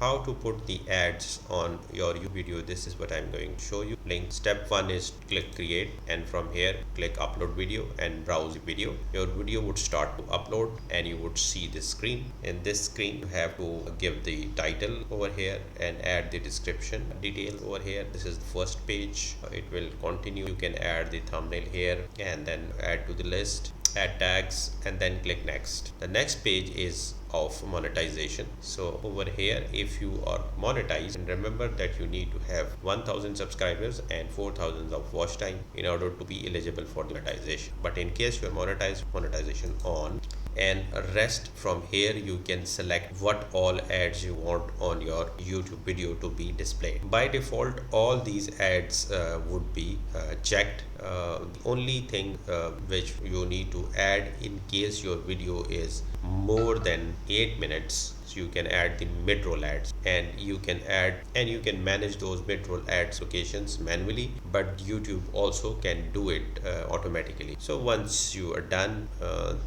how to put the ads on your video. This is what I'm going to show you. Link. Step 1 is click create, and from here click upload video and browse the video. Your video would start to upload and you would see this screen. In this screen you have to give the title over here and add the description details over here. This is the first page. It will continue. You can add the thumbnail here and then add to the list, add tags, and then click next. The next page is of monetization. So over here, if you are monetized, and remember that you need to have 1000 subscribers and 4000 of watch time in order to be eligible for the monetization. But in case you are monetized, monetization on, and rest from here you can select what all ads you want on your YouTube video to be displayed. By default, all these ads would be checked. The only thing which you need to add in case your video is more than 8 minutes, so you can add the mid-roll ads, and you can manage those mid-roll ads locations manually, but YouTube also can do it automatically. So once you are done,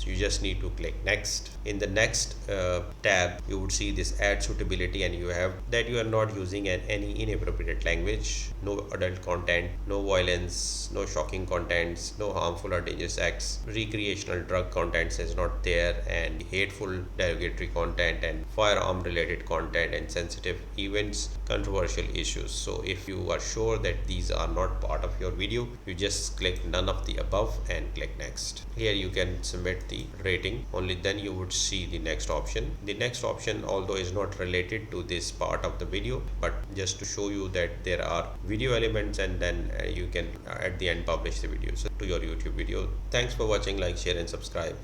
you just need to click next. In the next tab you would see this ad suitability, and you have that you are not using any inappropriate language, no adult content, no violence, no shocking contents, no harmful or dangerous acts, recreational drug contents is not there, and hateful derogatory content and firearm related content and sensitive events, controversial issues. So if you are sure that these are not part of your video, you just click none of the above and click next. Here you can submit the rating. Only then you would see the next option. The next option, although is not related to this part of the video, but just to show you that there are video elements, and then you can at the end publish the video to your YouTube video. Thanks for watching. Like, share and subscribe.